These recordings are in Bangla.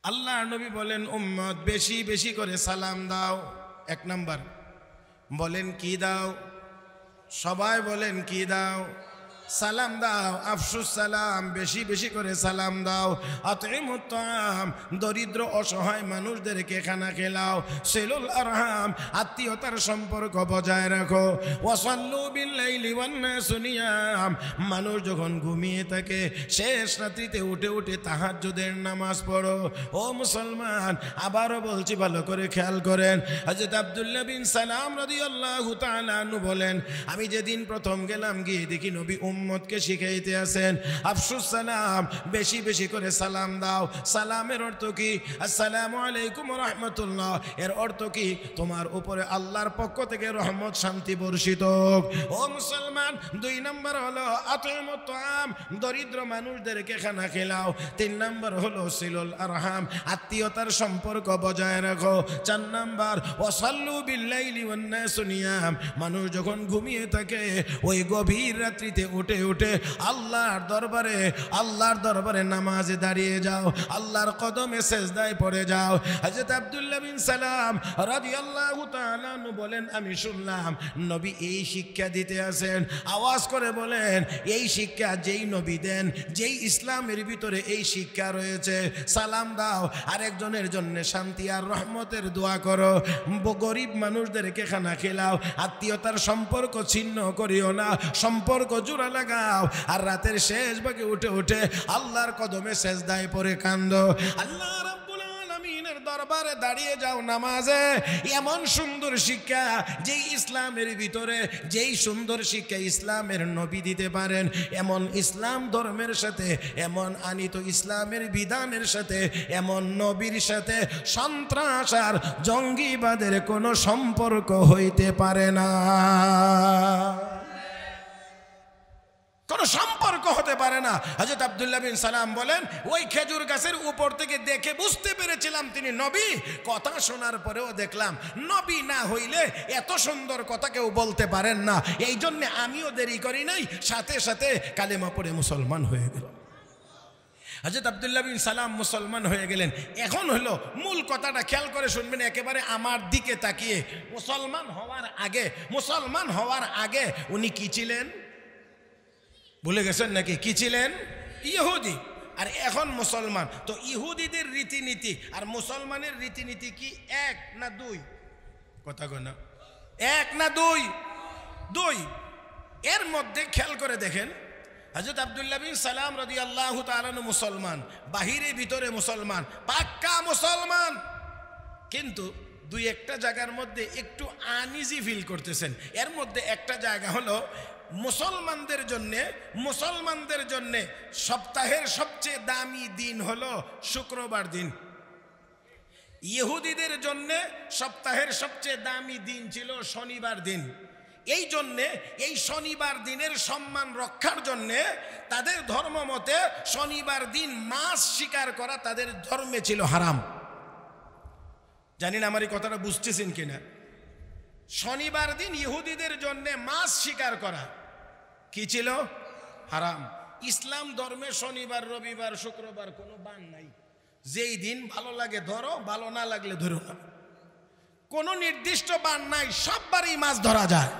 আল্লাহ নবী বলেন, উম্মত বেশি বেশি করে সালাম দাও। এক নাম্বার বলেন কি দাও? সবাই বলেন কি দাও? সালাম দাও। আফসুস সালাম, বেশি বেশি করে সালাম দাও। আতইমুত তাআম, দরিদ্র অসহায় মানুষদেরকে খানা খেলাও। সিলুল আরহাম, আত্মীয়তার সম্পর্ক বজায় রাখো। ওয়াসাল্লু বিল্লাইলি ওয়ান নাসু নিয়াম, মানুষ যখন ঘুমিয়ে থাকে শেষ রাত্রিতে উঠে উঠে তাহাজ্জুদের নামাজ পড়ো। ও মুসলমান, আবারও বলছি, ভালো করে খেয়াল করেন। হযরত আব্দুল্লাহ বিন সালাম রাদিয়াল্লাহু তাআলা আনহু বলেন, আমি যেদিন প্রথম গেলাম গিয়ে দেখি নবী উম্মতকে শিখাইতে আছেন আফসুস সালাম, বেশি বেশি করে সালাম দাও। সালামের অর্থ কি? আসসালামু আলাইকুম ওয়া রাহমাতুল্লাহ। এর অর্থ কি? তোমার উপরে আল্লাহর পক্ষ থেকে রহমত শান্তি বর্ষিত হোক। ও মুসলমান, 2 নম্বর হলো আতইমুত তাআম, দরিদ্র মানুষদেরকে খানা খেলাও। 3 নম্বর হলো সিলুল আরহাম, আত্মীয়তার সম্পর্ক বজায় রাখো। 4 নম্বর ওয়াসাল্লু বিল্লাইলি ওয়ান নাসু নিয়াম, মানুষ যখন ঘুমিয়ে থাকে ওই গভীর রাত্রিতে উঠে উঠে আল্লাহর দরবারে নামাজে দাঁড়িয়ে যাও, আল্লাহর কদমে সেজদায় পড়ে যাও। হযরত আব্দুল্লাহ বিন সালাম রাদিয়াল্লাহু তাআলা আনহু বলেন, আমি শুনলাম নবী এই শিক্ষা দিতে আছেন। আওয়াজ করে বলেন, এই শিক্ষা যেই নবী দেন, যেই ইসলামের ভিতরে এই শিক্ষা রয়েছে, সালাম দাও, আরেকজনের জন্য শান্তি আর রহমতের দোয়া করো, গরিব মানুষদেরকে খানা খেলাও, আত্মীয়তার সম্পর্ক ছিন্ন করিও না, সম্পর্ক জোড়া লাগাও, আর রাতের শেষ ভাগে উঠে উঠে আল্লাহর কদমে সেজদায় পড়ে কান্দো। আল্লাহ রাব্বুল আলামিনের দরবারে দাঁড়িয়ে যাও নামাজে। এমন সুন্দর শিক্ষা যেই ইসলামের ভিতরে, যেই সুন্দর শিক্ষা ইসলামের নবী দিতে পারেন, এমন ইসলাম ধর্মের সাথে, এমন আনিত ইসলামের বিধানের সাথে, এমন নবীর সাথে সন্ত্রাস আর জঙ্গিবাদের কোনো সম্পর্ক হইতে পারে না, কোনো সম্পর্ক হতে পারে না। হযরত আব্দুল্লাহ বিন সালাম বলেন, ওই খেজুর গাছের উপর থেকে দেখে বুঝতে পেরেছিলাম তিনি নবী। কথা শোনার পরেও দেখলাম নবী না হইলে এত সুন্দর কথা কেউ বলতে পারেন না। এই জন্য আমিও দেরি করি নাই, সাথে সাথে কালেমা পড়ে মুসলমান হয়ে গেল। হযরত আব্দুল্লাহ বিন সালাম মুসলমান হয়ে গেলেন। এখন হলো মূল কথাটা, খেয়াল করে শুনবেন একেবারে আমার দিকে তাকিয়ে। মুসলমান হওয়ার আগে উনি কি ছিলেন ভুলে গেছেন নাকি? কি ছিলেন? ইহুদি। আর এখন মুসলমান। তো ইহুদিদের রীতিনীতি আর মুসলমানের রীতিনীতি কি এক না দুই? কথা কয় না, এক না দুই? দুই। এর মধ্যে খেয়াল করে দেখেন, হযরত আব্দুল্লাহ বিন সালাম রাদিয়াল্লাহু তাআলা আনহু মুসলমান, বাহিরে ভিতরে মুসলমান, পাক্কা মুসলমান, কিন্তু দুই একটা জায়গার মধ্যে একটু আনইজি ফিল করতেছেন। এর মধ্যে একটা জায়গা হলো মুসলমানদের জন্য সপ্তাহের সবচেয়ে দামি দিন হলো শুক্রবার দিন। ইহুদিদের জন্য সপ্তাহের সবচেয়ে দামি দিন ছিল শনিবার দিন। এই জন্যে এই শনিবার দিনের সম্মান রক্ষার জন্যে তাদের ধর্ম মতে শনিবার দিন মাছ শিকার করা তাদের ধর্মে ছিল হারাম। জানি না আমার এই কথাটা বুঝতেছেন কিনা। শনিবার দিন ইহুদিদের জন্য মাছ শিকার করা কি ছিল? হারাম। ইসলাম ধর্মে শনিবার, রবিবার, শুক্রবার কোনো বান নাই। যেই দিন ভালো লাগে ধরো, ভালো না লাগলে ধরো না, কোনো নির্দিষ্ট বান নাই, সব বারেই মাছ ধরা যায়।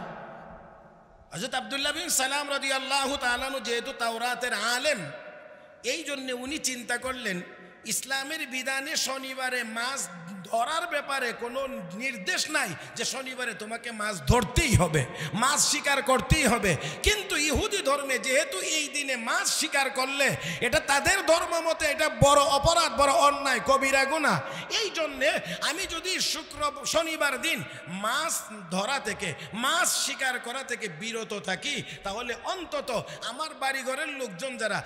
হযরত আব্দুল্লাহ বিন সালাম রাদিয়াল্লাহু তাআলা আনহু যেহেতু তাওরাতের আলেম, এই জন্য উনি চিন্তা করলেন ইসলামের বিধানে শনিবারে মাছ ধরার ব্যাপারে কোনো নির্দেশ নাই যে শনিবারে তোমাকে মাছ ধরতেই হবে, মাছ শিকার করতেই হবে। কিন্তু ইহুদি ধর্মে যেহেতু এই দিনে মাছ শিকার করলে এটা তাদের ধর্ম মতে এটা বড় অপরাধ, বড় অন্যায়, কবিরা গুনাহ। এই জন্যে আমি যদি শনিবার দিন মাছ ধরা থেকে, মাছ শিকার করা থেকে বিরত থাকি, তাহলে অন্তত আমার বাড়িঘরের লোকজন যারা,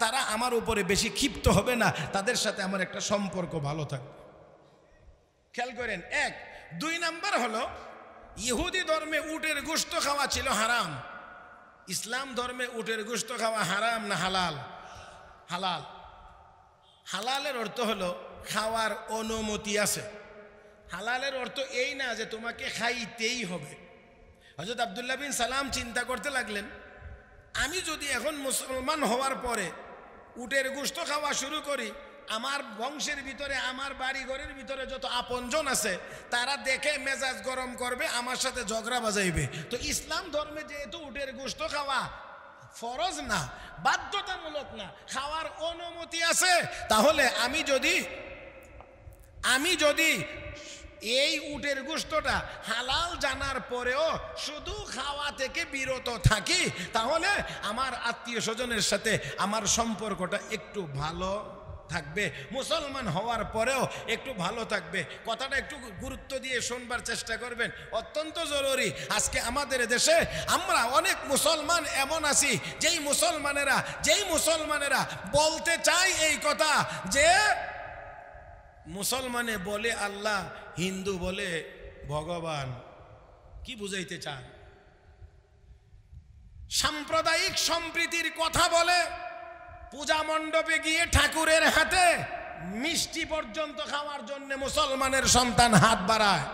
তারা আমার উপরে বেশি ক্ষিপ্ত হবে না, তাদের সাথে আমার একটা সম্পর্ক ভালো থাকবে। খেয়াল করেন। এক। 2 নাম্বার হলো ইহুদি ধর্মে উটের গোশত খাওয়া ছিল হারাম। ইসলাম ধর্মে উটের গোশত খাওয়া হারাম না হালাল? হালাল। হালালের অর্থ হলো খাওয়ার অনুমতি আছে। হালালের অর্থ এই না যে তোমাকে খাইতেই হবে। হযরত আব্দুল্লাহ বিন সালাম চিন্তা করতে লাগলেন, আমি যদি এখন মুসলমান হওয়ার পরে উটের গোশত খাওয়া শুরু করি, আমার বংশের ভিতরে, আমার বাড়ি ঘরের ভিতরে যত আপনজন আছে তারা দেখে মেজাজ গরম করবে, আমার সাথে ঝগড়া বাজাইবে। তো ইসলাম ধর্মে যেহেতু উটের গোশত খাওয়া ফরজ না, বাধ্যতামূলক না, খাওয়ার অনুমতি আছে, তাহলে আমি যদি এই উটের গোশতটা হালাল জানার পরেও শুধু খাওয়া থেকে বিরত থাকি, তাহলে আমার আত্মীয় স্বজনের সাথে আমার সম্পর্কটা একটু ভালো থাকবে, মুসলমান হওয়ার পরেও একটু ভালো থাকবে। কথাটা একটু গুরুত্ব দিয়ে শুনবার চেষ্টা করবেন, অত্যন্ত জরুরি। আজকে আমাদের দেশে আমরা অনেক মুসলমান এমন আছি যেই মুসলমানেরা বলতে চাই এই কথা যে মুসলমানে বলে আল্লাহ, হিন্দু বলে ভগবান। কি বুঝাইতে চান? সাম্প্রদায়িক সম্প্রীতির কথা বলে, পূজা মণ্ডপে গিয়ে ঠাকুরের হাতে মিষ্টি পর্যন্ত খাওয়ার জন্য মুসলমানের সন্তান হাত বাড়ায়।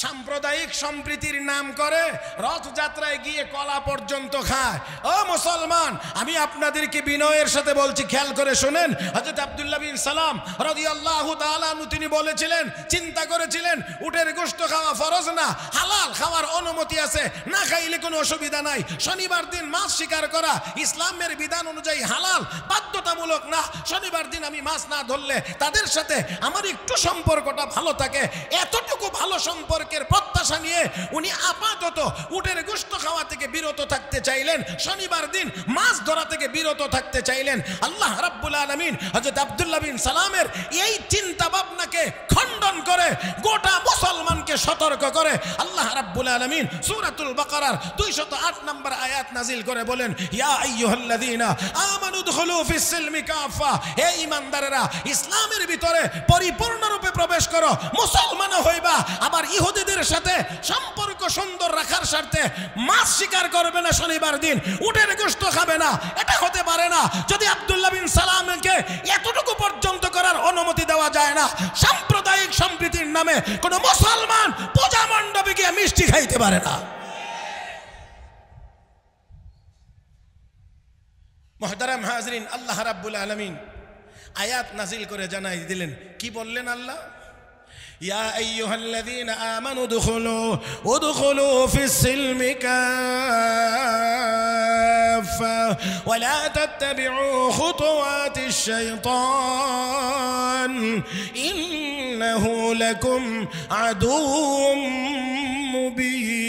সাম্প্রদায়িক সম্প্রীতির নাম করে রথযাত্রায় গিয়ে কলা পর্যন্ত খায়। ও মুসলমান, আমি আপনাদেরকে বিনয়ের সাথে বলছি, খেয়াল করে শুনেন। হযরত আব্দুল্লাহ বিন সালাম রাদিয়াল্লাহু তাআলা আনহু তিনি বলেছিলেন, চিন্তা করেছিলেন উটের গোশত খাওয়া ফরজ না, হালাল, খাওয়ার অনুমতি আছে, না খাইলে কোনো অসুবিধা নাই। শনিবার দিন মাছ শিকার করা ইসলামের বিধান অনুযায়ী হালাল, বাধ্যতামূলক না। শনিবার দিন আমি মাছ না ধরলে তাদের সাথে আমার একটু সম্পর্কটা ভালো থাকে, এতটুকু ভালো সম্পর্কের প্রত্যাশা নিয়ে উনি আপাতত উটের গোশত খাওয়া থেকে বিরত থাকতে চাইলেন, শনিবার দিন মাছ ধরা থেকে বিরত থাকতে চাইলেন। আল্লাহ রাব্বুল আলামিন হযরত আব্দুল্লাহ বিন সালামের এই চিন্তা ভাবনাকে খণ্ডন করে গোটা মুসলমানকে সতর্ক করে আল্লাহ রাব্বুল আলামিন সূরাতুল বাকারার 208 নম্বর আয়াত নাজিল করে বলেন, ইয়া আইয়ুহাল্লাযীনা আমানু দুখুলু ফিস সিলমি কাফা, হে ঈমানদারেরা, ইসলামের ভিতরে পরিপূর্ণরূপে প্রবেশ করো, মুসলমান হইবা। আবার ইহুদিদের সাথে সম্পর্ক সুন্দর রাখার স্বার্থে মাছ শিকার করবে না, শনিবার দিন উটের গোশত খাবে না, এটা হতে পারে না। যদি আব্দুল্লাহ বিন সালামকে এতটুকু পর্যন্ত করার অনুমতি দেওয়া যায় না, সাম্প্রদায়িক সম্প্রীতির নামে কোন মুসলমান পূজা মণ্ডপে গিয়ে মিষ্টি খাইতে পারে না। মুহতারাম হাজরিন, আল্লাহ রাব্বুল আলামিন আয়াত নাজিল করে জানাই দিলেন, কি বললেন আল্লাহ? ইয়া আইয়ুহাল্লাযীনা আমানু উদখুলু ফিস সিলমি কাফা ওয়া লা তাত্তাবিউ খুতুওয়াতিশ শাইতান ইন্নাহু লাকুম আদুউম মুবিন।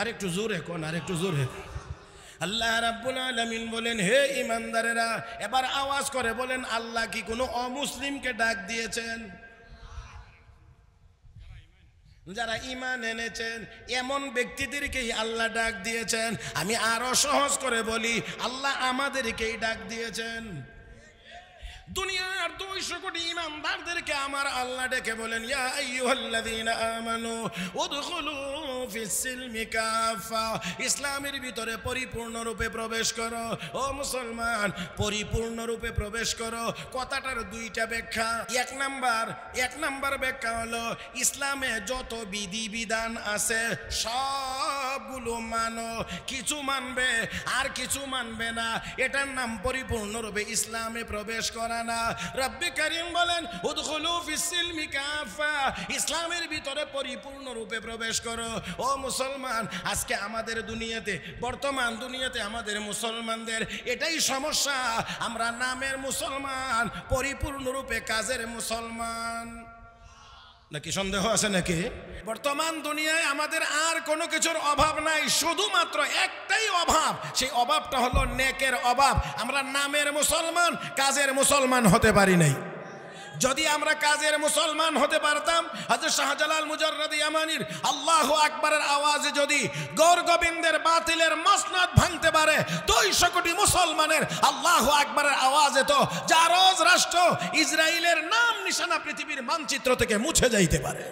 আরেকটু জোরে কোন, আরেকটু জোরে। আল্লাহ রাব্বুল আলামিন বলেন, হে ঈমানদারেরা, এবার আওয়াজ করে বলেন, আল্লাহ কি কোনো অমুসলিমকে ডাক দিয়েছেন? যারা ঈমান এনেছেন এমন ব্যক্তিদেরকেই আল্লাহ ডাক দিয়েছেন। আমি আরো সহজ করে বলি, আল্লাহ আমাদেরকেই ডাক দিয়েছেন। দুনিয়ার 200 কোটি ঈমানদারদেরকে আমার আল্লাহ ডেকে বলেন, ইয়া আইয়ুহাল্লাযীনা আমানু উদখুলু ফিস সিলমি কাফা, ইসলামের ভিতরে পরিপূর্ণরূপে প্রবেশ করো। ও মুসলমান, পরিপূর্ণরূপে প্রবেশ করো কথাটার দুইটা ব্যাখ্যা। এক নাম্বার ব্যাখ্যা হলো, ইসলামে যত বিধিবিধান আছে সবগুলো মানো, কিছু মানবে আর কিছু মানবে না, এটার নাম পরিপূর্ণরূপে ইসলামে প্রবেশ করা না। রব্বে কারীম বলেন, উদখুলু ফিস সিলমি কাফা, ইসলামের ভিতরে পরিপূর্ণরূপে প্রবেশ করো। ও মুসলমান, আজকে আমাদের দুনিয়াতে, বর্তমান দুনিয়াতে আমাদের মুসলমানদের এটাই সমস্যা, আমরা নামের মুসলমান, পরিপূর্ণরূপে কাজের মুসলমান। নাকি সন্দেহ আছে নাকি? বর্তমান দুনিয়ায় আমাদের আর কোনো কিছুর অভাব নাই, শুধুমাত্র একটাই অভাব, সেই অভাবটা হলো নেকের অভাব। আমরা নামের মুসলমান, কাজের মুসলমান হতে পারি নাই। যদি আমরা কাজের মুসলমান হতে পারতাম, হযরত শাহজালাল মুজাররদি ইয়ামানির আল্লাহু আকবারের আওয়াজে যদি গৌর গোবিন্দের বাতিলের মসনদ ভাঙতে পারে 200 কোটি মুসলমানের আল্লাহু আকবারের আওয়াজে তো জারজ রাষ্ট্র ইসরায়েলের নাম নিশানা পৃথিবীর মানচিত্র থেকে মুছে যাইতে পারে।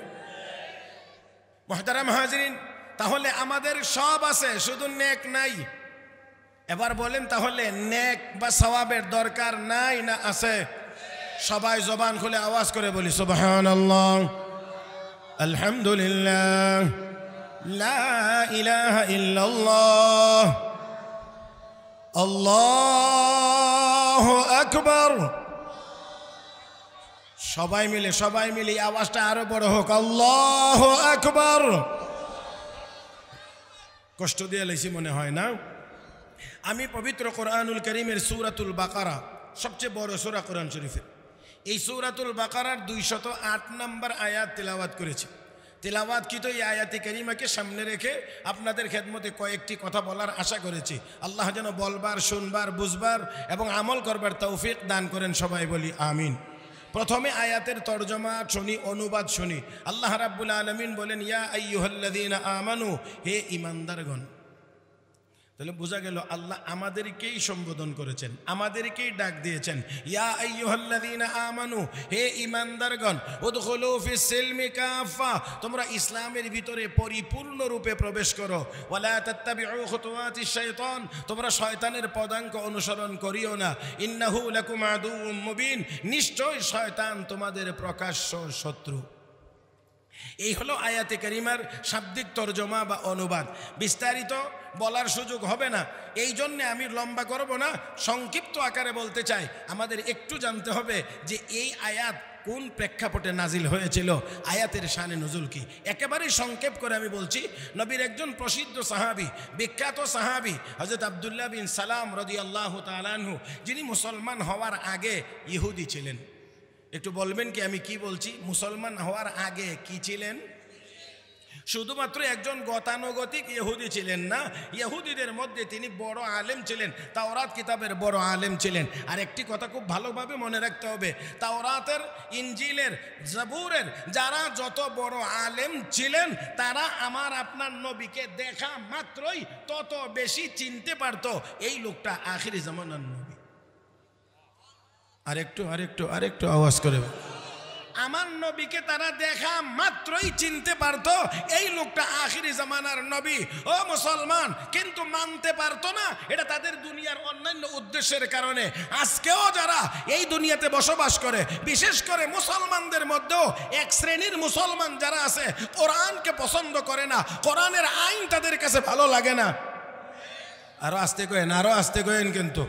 মুহতারাম হাজিরিন, তাহলে আমাদের সব আছে, শুধু নেক নাই। এবার বলেন, তাহলে নেক বা সওয়াবের দরকার নাই না আছে? সবাই জবান খুলে আওয়াজ করে বলি, সুবহানাল্লাহ, আলহামদুলিল্লাহ, লা ইলাহা ইল্লাল্লাহ, আল্লাহু আকবার। সবাই মিলে আওয়াজটা আরো বড় হোক, আল্লাহু আকবার। কষ্ট দিয়ে লাইছি মনে হয় না? আমি পবিত্র কোরআনুল কারীমের সূরাতুল বাকারা, সবচেয়ে বড় সূরা কোরআন শরীফের, এই সূরাতুল বাকারার 208 নম্বর আয়াত তেলাওয়াত করেছি। তেলাওয়াতকৃত এই আয়াতে কারিমাকে সামনে রেখে আপনাদের খেদমতে কয়েকটি কথা বলার আশা করেছি। আল্লাহ যেন বলবার, শুনবার, বুঝবার এবং আমল করবার তৌফিক দান করেন। সবাই বলি আমিন। প্রথমে আয়াতের তর্জমা শুনি, অনুবাদ শুনি। আল্লাহ রাব্বুল আলামিন বলেন, ইয়া আইয়ুহাল্লাযীনা আমানু, হে ঈমানদারগণ। তাহলে বোঝা গেল আল্লাহ আমাদেরকেই সম্বোধন করেছেন, আমাদেরকেই ডাক দিয়েছেন, ইয়া আইয়ুহাল্লাযীনা আমানু, হে ঈমানদারগণ, উদখুলু ফিস সিলমি কাফা, তোমরা ইসলামের ভিতরে পরিপূর্ণরূপে প্রবেশ করো। ওয়ালা তাত্তাবিউ খুতুওয়াতিশ শাইতান, তোমরা শয়তানের পদাঙ্ক অনুসরণ করিও না। ইন্নাহু লাকুম আদুউম মুবিন, নিশ্চয় শয়তান তোমাদের প্রকাশ্য শত্রু। এই হলো আয়াতে কারিমার শাব্দিক তর্জমা বা অনুবাদ। বিস্তারিত বলার সুযোগ হবে না, এই জন্যে আমি লম্বা করব না, সংক্ষিপ্ত আকারে বলতে চাই। আমাদের একটু জানতে হবে যে এই আয়াত কোন প্রেক্ষাপটে নাজিল হয়েছিল, আয়াতের শানে নুজুল কি। একেবারেই সংক্ষেপ করে আমি বলছি, নবীর একজন প্রসিদ্ধ সাহাবী, বিখ্যাত সাহাবী হযরত আব্দুল্লাহ বিন সালাম রাদিয়াল্লাহু তাআলা আনহু, যিনি মুসলমান হওয়ার আগে ইহুদি ছিলেন। একটু বলবেন কি আমি কি বলছি? মুসলমান হওয়ার আগে কি ছিলেন? শুধুমাত্র একজন গতানুগতিক ইহুদি ছিলেন না, ইহুদিদের মধ্যে তিনি বড় আলেম ছিলেন, তাওরাত কিতাবের বড় আলেম ছিলেন। আর একটি কথা খুব ভালোভাবে মনে রাখতে হবে, তাওরাতের, ইনজিলের, জাবুরের যারা যত বড় আলেম ছিলেন, তারা আমার আপনার নবীকে দেখা মাত্রই তত বেশি চিনতে পারত এই লোকটা আখিরি জামানার নবী। আরেকটু আওয়াজ করে, আমার নবীকে তারা দেখা মাত্রই চিনতে পারত এই লোকটা আখিরি জামানার নবী। ও মুসলমান, কিন্তু মানতে পারতো না, এটা তাদের দুনিয়ার অন্যান্য উদ্দেশ্যের কারণে। আজকেও যারা এই দুনিয়াতে বসবাস করে, বিশেষ করে মুসলমানদের মধ্যেও এক শ্রেণীর মুসলমান যারা আছে, কোরআনকে পছন্দ করে না, কোরআনের আইন তাদের কাছে ভালো লাগে না। আরো আস্তে কয়েন কিন্তু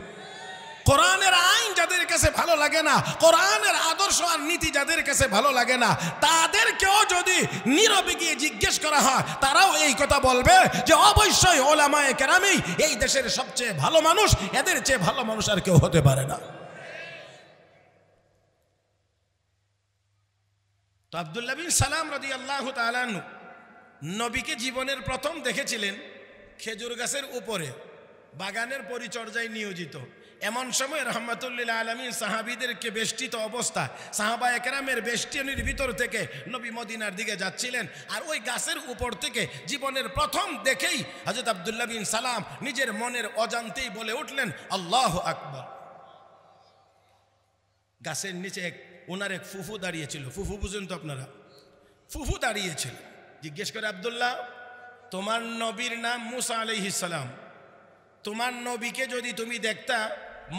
কোরআনের আইন যাদের কাছে ভালো লাগে না, কোরআনের আদর্শ আর নীতি যাদের কাছে ভালো লাগে না, তাদেরকেও যদি নীরবে গিয়ে জিজ্ঞেস করা হয়, তারাও এই কথা বলবে যে অবশ্যই উলামায়ে কেরামই এই দেশের সবচেয়ে ভালো মানুষ, এদের চেয়ে ভালো মানুষ আর কেউ হতে পারে না। তো আব্দুল্লাহ বিন সালাম রাদিয়াল্লাহু তাআলা আনহু নবীকে জীবনের প্রথম দেখেছিলেন খেজুর গাছের উপরে, বাগানের পরিচর্যায় নিয়োজিত। এমন সময় রাহমাতুল্লিল আলামিন সাহাবীদেরকে বেষ্টিত অবস্থা, সাহাবায়ে কেরামের বেষ্টনীর ভিতর থেকে নবী মদিনার দিকে যাচ্ছিলেন। আর ওই গাছের উপর থেকে জীবনের প্রথম দেখেই হযরত আব্দুল্লাহ বিন সালাম নিজের মনের অজান্তেই বলে উঠলেন, আল্লাহু আকবার। গাছের নিচে ওনার এক ফুফু দাঁড়িয়েছিল, ফুফু বুঝেন তো আপনারা, ফুফু দাঁড়িয়েছিল। জিজ্ঞেস করে, আব্দুল্লাহ, তোমার নবীর নাম মুসা আলাইহিস সালাম, তোমার নবীকে যদি তুমি দেখতা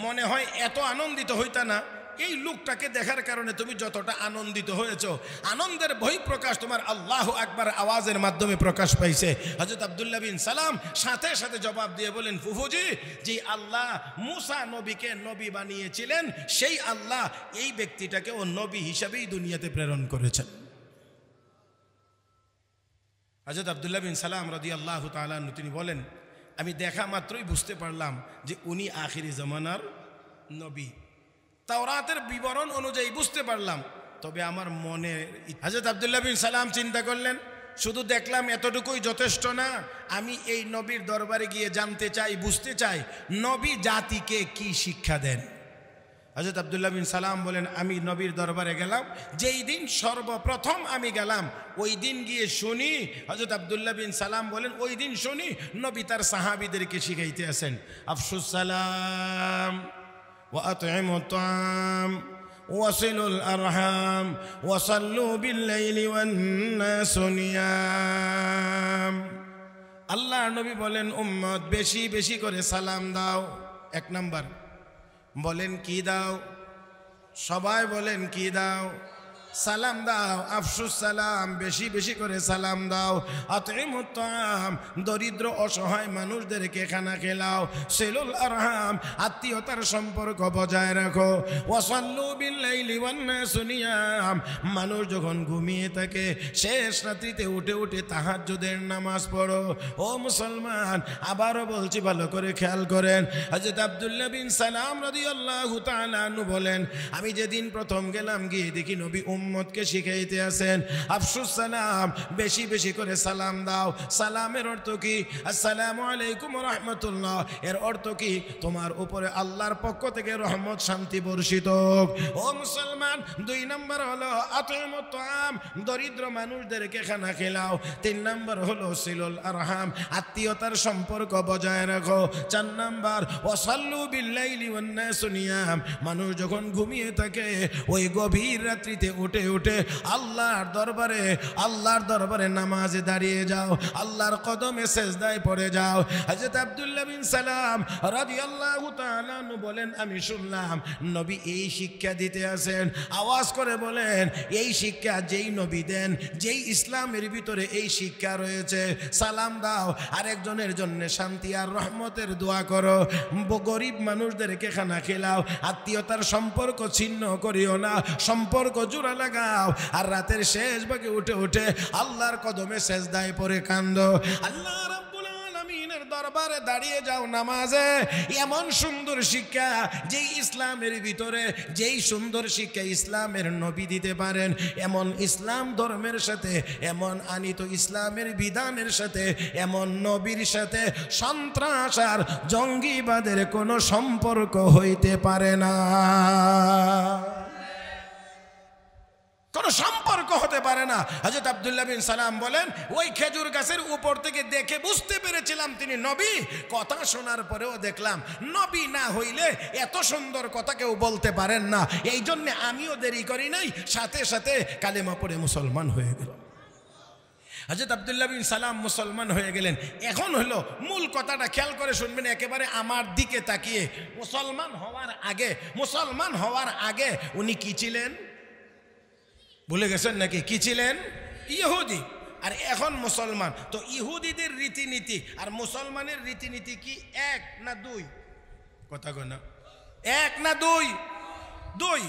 মনে হয় এত আনন্দিত হইতা না। এই লোকটাকে দেখার কারণে তুমি যতটা আনন্দিত হয়েছ, আনন্দের বহিঃপ্রকাশ তোমার আল্লাহু আকবার আওয়াজের মাধ্যমে প্রকাশ পাইছে। হযরত আব্দুল্লাহ বিন সালাম সাথে সাথে জবাব দিয়ে বলেন, ফুফুজি, যে আল্লাহ মুসা নবীকে নবী বানিয়েছিলেন, সেই আল্লাহ এই ব্যক্তিটাকেও নবী হিসাবেই দুনিয়াতে প্রেরণ করেছেন। হযরত আব্দুল্লাহ বিন সালাম রাদিয়াল্লাহু তাআলা আনহু তিনি বলেন, আমি দেখা মাত্রই বুঝতে পারলাম যে উনি আখিরি জামানার নবী। তাওরাতের বিবরণ অনুযায়ী বুঝতে পারলাম, তবে আমার মনে। হযরত আব্দুল্লাহ বিন সালাম চিন্তা করলেন, শুধু দেখলাম এতটুকুই যথেষ্ট না, আমি এই নবীর দরবারে গিয়ে জানতে চাই, বুঝতে চাই নবী জাতিকে কি শিক্ষা দেন। হযরত আব্দুল্লাহ বিন সালাম বলেন, আমি নবীর দরবারে গেলাম, যেই দিন সর্বপ্রথম আমি গেলাম ওই দিন গিয়ে শুনি। হযরত আব্দুল্লাহ বিন সালাম বলেন, ওই দিন শুনি নবী তার সাহাবীদেরকে শিখাইতে আছেন, আফশুস সালাম ওয়া আতইমুত তাআম ওয়াসিলুল আরহাম ওয়াসাল্লু বিল-লাইলি ওয়ান-নাসু নিয়াম। আল্লাহর নবী বলেন, উম্মত বেশি বেশি করে সালাম দাও। এক নাম্বার বলেন কি দাও? সবাই বলেন কি দাও? সালাম দাও, আফসুস সালাম, বেশি বেশি করে সালাম দাও। আতইমুত তাআম, দরিদ্র অসহায় মানুষদেরকে খানা খেলাও। সিলুল আরহাম, আত্মীয়তার সম্পর্ক বজায় রাখো। ওয়াসাল্লু বিল্লাইলি ওয়ান নাসু নিয়াম, মানুষ যখন ঘুমিয়ে থাকে শেষ রাত্রিতে উঠে উঠে তাহাজ্জুদের নামাজ পড়ো। ও মুসলমান, আবারও বলছি, ভালো করে খেয়াল করেন। হযরত আব্দুল্লাহ বিন সালাম রাদিয়াল্লাহু তাআলা আনহু বলেন, আমি যেদিন প্রথম গেলাম গিয়ে দেখি নবী উম্মতকে শিখাইতে আছেন আফসুস সালাম, বেশি বেশি করে সালাম দাও। সালামের অর্থ কি? আসসালামু আলাইকুম ওয়া রাহমাতুল্লাহ, এর অর্থ কি? তোমার উপরে আল্লাহর পক্ষ থেকে রহমত শান্তি বর্ষিত হোক। ও মুসলমান, 2 নম্বর হলো আতইমুত তাআম, দরিদ্র মানুষদেরকে খানা খেলাও। 3 নম্বর হলো সিলুল আরহাম, আত্মীয়তার সম্পর্ক বজায় রাখো। 4 নম্বর ওয়াসাল্লু বিল্লাইলি ওয়ান নাসু নিয়াম, মানুষ যখন ঘুমিয়ে থাকে ওই গভীর রাত্রিতে উঠে উঠে আল্লাহর দরবারে নামাজে দাঁড়িয়ে যাও, আল্লাহর কদমে সেজদায় পড়ে যাও। হযরত আব্দুল্লাহ বিন সালাম রাদিয়াল্লাহু তাআলা আনহু বলেন, আমি শুনলাম নবী এই শিক্ষা দিতে আছেন। আওয়াজ করে বলেন, এই শিক্ষা যেই নবী দেন, যেই ইসলামের ভিতরে এই শিক্ষা রয়েছে, সালাম দাও, আরেকজনের জন্য শান্তি আর রহমতের দোয়া করো, গরিব মানুষদেরকে খানা খেলাও, আত্মীয়তার সম্পর্ক ছিন্ন করিও না, সম্পর্ক জোড়া লাগাও, আর রাতের শেষ ভাগে উঠে উঠে আল্লাহর কদমে সেজদায় পড়ে কান্দো। আল্লাহ রাব্বুল আলামিনের দরবারে দাঁড়িয়ে যাও নামাজে। এমন সুন্দর শিক্ষা যেই ইসলামের ভিতরে, যেই সুন্দর শিক্ষা ইসলামের নবী দিতে পারেন, এমন ইসলাম ধর্মের সাথে, এমন আনিত ইসলামের বিধানের সাথে, এমন নবীর সাথে সন্ত্রাস আর জঙ্গিবাদের কোনো সম্পর্ক হইতে পারে না, কোনো সম্পর্ক হতে পারে না। হযরত আব্দুল্লাহ বিন সালাম বলেন, ওই খেজুর গাছের উপর থেকে দেখে বুঝতে পেরেছিলাম তিনি নবী। কথা শোনার পরেও দেখলাম নবী না হইলে এত সুন্দর কথা কেউ বলতে পারেন না। এই জন্য আমিও দেরি করি নাই, সাথে সাথে কালেমা পড়ে মুসলমান হয়ে গেল। হযরত আব্দুল্লাহ বিন সালাম মুসলমান হয়ে গেলেন। এখন হলো মূল কথাটা, খেয়াল করে শুনবেন একেবারে আমার দিকে তাকিয়ে। মুসলমান হওয়ার আগে উনি কি ছিলেন ভুলে গেছেন নাকি? কি ছিলেন? ইহুদি। আর এখন মুসলমান। তো ইহুদিদের রীতিনীতি আর মুসলমানের রীতিনীতি কি এক না দুই? কথা কয় না, এক না দুই? দুই।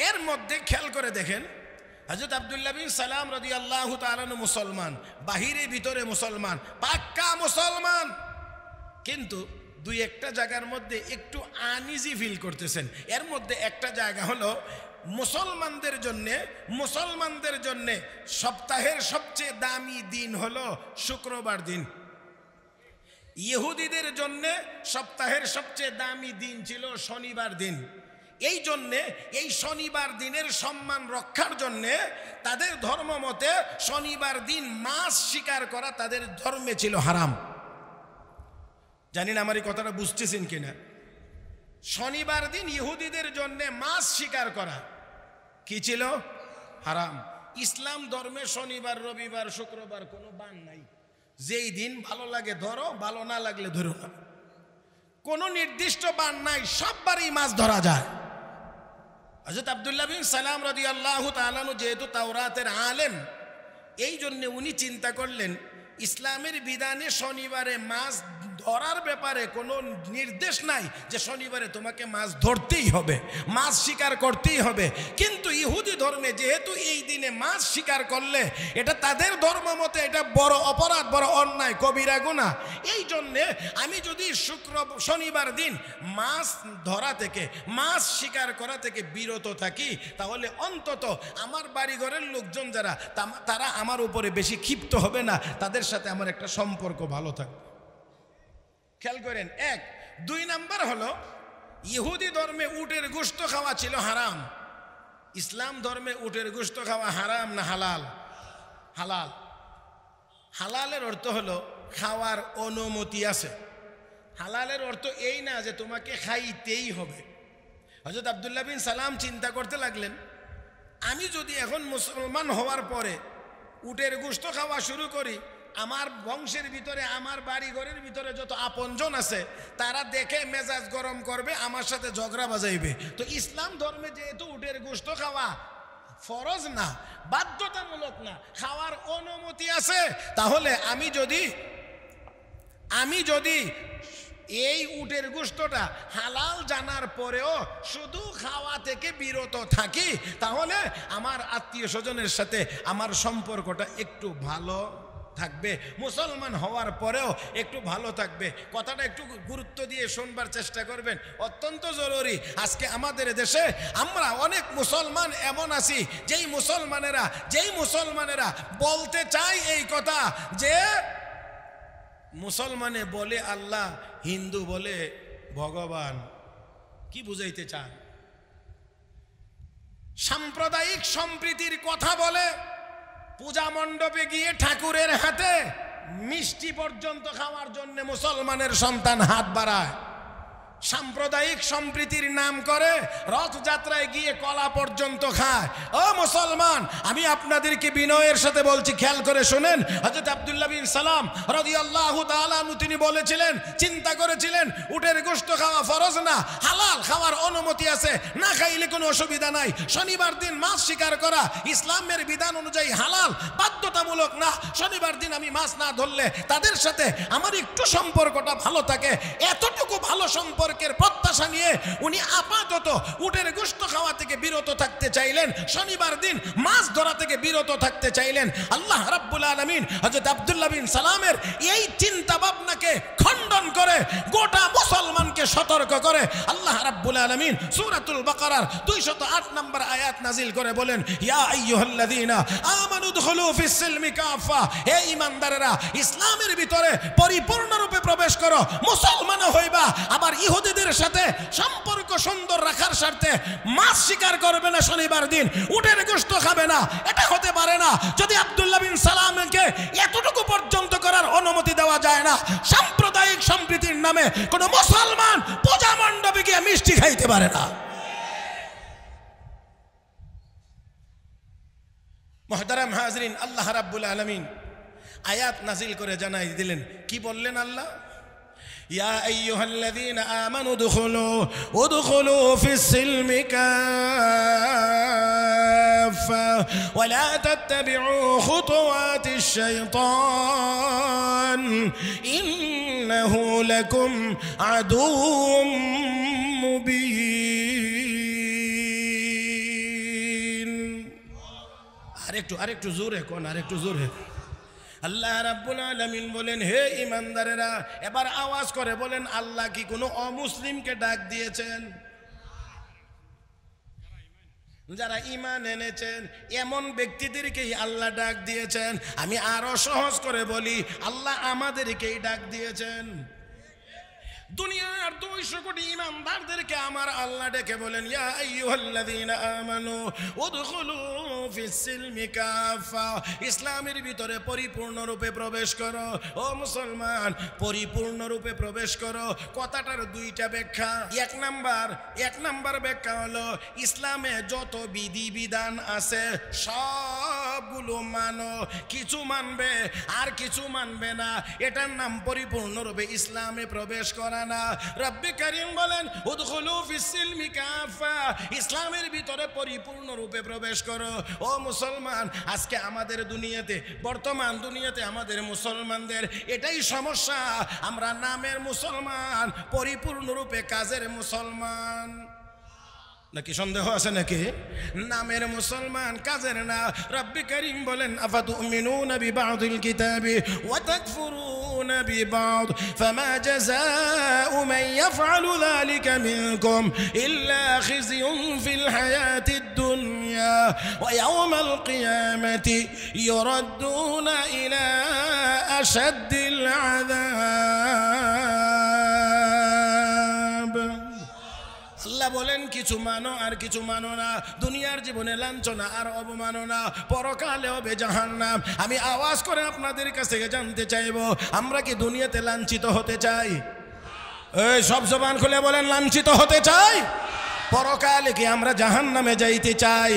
এর মধ্যে খেয়াল করে দেখেন, হযরত আব্দুল্লাহ বিন সালাম রাদিয়াল্লাহু তাআলা আনহু মুসলমান, বাহিরে ভিতরে মুসলমান, পাক্কা মুসলমান, কিন্তু দুই একটা জায়গার মধ্যে একটু আনইজি ফিল করতেছেন। এর মধ্যে একটা জায়গা হলো মুসলমানদের জন্য সপ্তাহের সবচেয়ে দামি দিন হলো শুক্রবার দিন। ইহুদিদের জন্য সপ্তাহের সবচেয়ে দামি দিন ছিল শনিবার দিন। এই জন্যে এই শনিবার দিনের সম্মান রক্ষার জন্যে তাদের ধর্ম মতে শনিবার দিন মাছ শিকার করা তাদের ধর্মে ছিল হারাম। জানি না আমার এই কথাটা বুঝতেছেন কিনা। শনিবার দিন ইহুদিদের জন্য মাছ শিকার করা কি ছিল? হারাম। ইসলাম ধর্মে শনিবার, রবিবার, শুক্রবার কোনো বান নাই। যেই দিন ভালো লাগে ধরো, ভালো না লাগলে ধরো না, কোনো নির্দিষ্ট বান নাই, সব বারেই মাছ ধরা যায়। হযরত আব্দুল্লাহ বিন সালাম রাদিয়াল্লাহু তাআলা আনহু যেহেতু তাওরাতের আলেম, এই জন্য উনি চিন্তা করলেন ইসলামের বিধানে শনিবারে মাছ ধরার ব্যাপারে কোনো নির্দেশ নাই যে শনিবারে তোমাকে মাছ ধরতেই হবে, মাছ শিকার করতেই হবে। কিন্তু ইহুদি ধর্মে যেহেতু এই দিনে মাছ শিকার করলে এটা তাদের ধর্ম মতে এটা বড় অপরাধ, বড় অন্যায়, কবিরা গুনাহ। এই জন্যে আমি যদি শনিবার দিন মাছ ধরা থেকে, মাছ শিকার করা থেকে বিরত থাকি, তাহলে অন্তত আমার বাড়িঘরের লোকজন যারা, তারা আমার উপরে বেশি ক্ষিপ্ত হবে না, তাদের সাথে আমার একটা সম্পর্ক ভালো থাকবে। খেয়াল করেন। 1 2 নাম্বার হলো ইহুদি ধর্মে উটের গোশত খাওয়া ছিল হারাম। ইসলাম ধর্মে উটের গোশত খাওয়া হারাম না হালাল? হালাল। হালালের অর্থ হলো খাওয়ার অনুমতি আছে। হালালের অর্থ এই না যে তোমাকে খাইতেই হবে। হযরত আব্দুল্লাহ বিন সালাম চিন্তা করতে লাগলেন, আমি যদি এখন মুসলমান হওয়ার পরে উটের গোশত খাওয়া শুরু করি, আমার বংশের ভিতরে, আমার বাড়ি ঘরের ভিতরে যত আপনজন আছে তারা দেখে মেজাজ গরম করবে, আমার সাথে ঝগড়া বাজাইবে। তো ইসলাম ধর্মে যেহেতু উটের গোশত খাওয়া ফরজ না, বাধ্যতামূলক না, খাওয়ার অনুমতি আছে। তাহলে আমি যদি এই উটের গোশতটা হালাল জানার পরেও শুধু খাওয়া থেকে বিরত থাকি, তাহলে আমার আত্মীয় স্বজনের সাথে আমার সম্পর্কটা একটু ভালো থাকবে, মুসলমান হওয়ার পরেও একটু ভালো থাকবে। কথাটা একটু গুরুত্ব দিয়ে শুনবার চেষ্টা করবেন, অত্যন্ত জরুরি। আজকে আমাদের দেশে আমরা অনেক মুসলমান এমন আছি যেই মুসলমানেরা বলতে চাই এই কথা যে মুসলমানে বলে আল্লাহ, হিন্দু বলে ভগবান। কি বুঝাইতে চান? সাম্প্রদায়িক সম্প্রীতির কথা বলে, পূজা মণ্ডপে গিয়ে ঠাকুরের হাতে মিষ্টি পর্যন্ত খাওয়ার জন্য মুসলমানের সন্তান হাত বাড়ায়। সাম্প্রদায়িক সম্প্রীতির নাম করে রথযাত্রায় গিয়ে কলা পর্যন্ত খায়। ও মুসলমান, আমি আপনাদেরকে বিনয়ের সাথে বলছি, খেয়াল করে শুনেন। হযরত আব্দুল্লাহ বিন সালাম রাদিয়াল্লাহু তাআলা আনহু তিনি বলেছিলেন, চিন্তা করেছিলেন উটের গোশত খাওয়া ফরজ না, হালাল, খাওয়ার অনুমতি আছে, না খাইলে কোনো অসুবিধা নাই। শনিবার দিন মাছ শিকার করা ইসলামের বিধান অনুযায়ী হালাল, বাধ্যতামূলক না। শনিবার দিন আমি মাছ না ধরলে তাদের সাথে আমার একটু সম্পর্কটা ভালো থাকে, এতটুকু ভালো সম্পর্কের প্রত্যাশা নিয়ে উনি আপাতত উটের গোশত খাওয়া থেকে বিরত থাকতে চাইলেন, শনিবার দিন মাছ ধরা থেকে বিরত থাকতে চাইলেন। আল্লাহ রাব্বুল আলামিন হযরত আব্দুল্লাহ বিন সালামের এই চিন্তা ভাবনাকে খণ্ডন করে গোটা মুসলমানকে সতর্ক করে আল্লাহ রাব্বুল আলামিন সূরাতুল বাকারার 208 নম্বর আয়াত নাজিল করে বলেন, ইয়া আইয়ুহাল্লাযীনা আমানু দুখুলু ফিস সিলমি কাফা, হে ঈমানদারেরা, ইসলামের ভিতরে পরিপূর্ণরূপে প্রবেশ করো, মুসলমান হইবা। আবার ইহুদিদের সাথে সম্পর্ক সুন্দর রাখার স্বার্থে মাছ শিকার করবে না, শনিবার দিন উটের গোশত খাবে না, এটা হতে পারে না। যদি আব্দুল্লাহ বিন সালামকে এতটুকু পর্যন্ত করার অনুমতি দেওয়া যায় না, সাম্প্রদায়িক সম্প্রীতির নামে কোন মুসলমান পূজা মণ্ডপে গিয়ে মিষ্টি খাইতে পারে না। মুহতারাম হাজরিন, আল্লাহ রাব্বুল আলামিন আয়াত নাজিল করে জানাই দিলেন, কি বললেন আল্লাহ? ইয়া আইয়ুহাল্লাযীনা আমানু উদখুলু ফিস সিলমি কাফা ওয়া লা তাত্তাবিউ খুতুওয়াতিশ শাইতান ইন্নাহু লাকুম আদুউম মুবিন। আরেকটু জোরে কোন, আরেকটু জোরে। আল্লাহ রাব্বুল আলামিন বলেন, হে ঈমানদারেরা, এবার আওয়াজ করে বলেন, আল্লাহ কি কোনো অমুসলিমকে ডাক দিয়েছেন? যারা ঈমান এনেছেন এমন ব্যক্তিদেরকেই আল্লাহ ডাক দিয়েছেন। আমি আরো সহজ করে বলি, আল্লাহ আমাদেরকেই ডাক দিয়েছেন। দুনিয়ার 200 কোটি ঈমানদারদেরকে আমার আল্লাহ ডেকে বলেন, ইয়া আইয়ুহাল্লাযীনা আমানু উদখুলু ফিস সিলমি কাফা, ইসলামের ভিতরে পরিপূর্ণরূপে প্রবেশ করো। ও মুসলমান, পরিপূর্ণরূপে প্রবেশ করো কথাটার দুইটা ব্যাখ্যা। এক নাম্বার ব্যাখ্যা হলো, ইসলামে যত বিধিবিধান আছে সবগুলো মানো, কিছু মানবে আর কিছু মানবে না, এটার নাম পরিপূর্ণরূপে ইসলামে প্রবেশ করা না। রব্বে কারীম বলেন, উদখুলু ফিস সিলমি কাফা, ইসলামের ভিতরে পরিপূর্ণ রূপে প্রবেশ করো। ও মুসলমান, আজকে আমাদের দুনিয়াতে, বর্তমান দুনিয়াতে আমাদের মুসলমানদের এটাই সমস্যা, আমরা নামের মুসলমান, পরিপূর্ণ রূপে কাজের মুসলমান। নাকি সন্দেহ আছে নাকি? নামের মুসলমান, কাজের না। রব্বে কারীম বলেন, আফাতুমিনুনা বিবাদিল কিতাবি ওয়া তাকফুরুনা বিবাদ ফামা জাযাউ মান ইয়াফআলু যালিকা মিনকুম ইল্লা খিzyun ফিল হায়াতিদ দুনিয়া ওয়া ইয়াওমাল কিয়ামাতি ইউরাদ্দুনা ইলা আশাদ্দিল আযাব। আল্লাহ বলেন, কিছু মানো আর কিছু মানো না। দুনিয়ার জীবনে লাঞ্ছনা আর অবমাননা, পরকালে হবে জাহান্নাম। আমি আওয়াজ করে আপনাদের কাছ থেকে জানতে চাইবো, আমরা কি দুনিয়াতে লাঞ্ছিত হতে চাই? এই সব জবান খুলে বলেন, লাঞ্ছিত হতে চাই? পরকালে কি আমরা জাহান্নামে যাইতে চাই?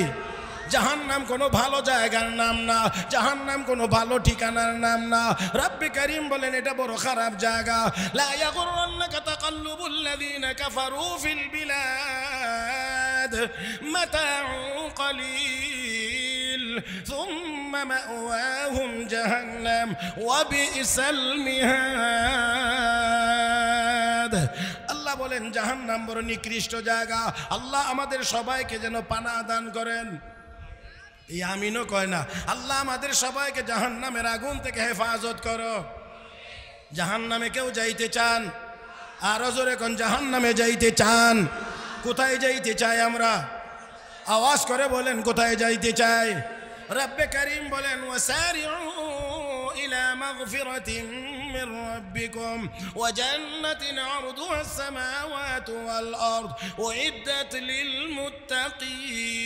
জাহান্নাম কোনো ভালো জায়গার নাম না, জাহান্নাম কোনো ভালো ঠিকানার নাম না। রব্বে কারীম বলেন, এটা বড় খারাপ জায়গা। লা ইয়াগুররান্নাকা তাকাল্লুবুল লাযীনা কাফারু ফিল বিলাদ মাতাউ কলিল সুম্মা মাওয়াহুম জাহান্নাম ওয়া বিসাল মিহাদ। আল্লাহ বলেন জাহান্নাম বড় নিকৃষ্ট জায়গা। আল্লাহ আমাদের সবাইকে যেন পানাহ দান করেন। এই আমিনও কয় না। আল্লাহ আমাদের সবাইকে জাহান্নামের আগুন থেকে হেফাজত করো। জাহান্নামে কেউ যাইতে চান? আরো জোরে কোন জাহান্নামে যাইতে চান? কোথায় যাইতে চাই আমরা? আওয়াজ করে বলেন কোথায় যাইতে চাই? রব্বে করিম বলেন ওয়াসারিউ ইলা মাগফিরাতিন মির রাব্বিকুম ওয়া জান্নাতিন আরদুহাস সামাওয়াতু ওয়াল আরদ উইদ্দাত লিল মুত্তাকিন।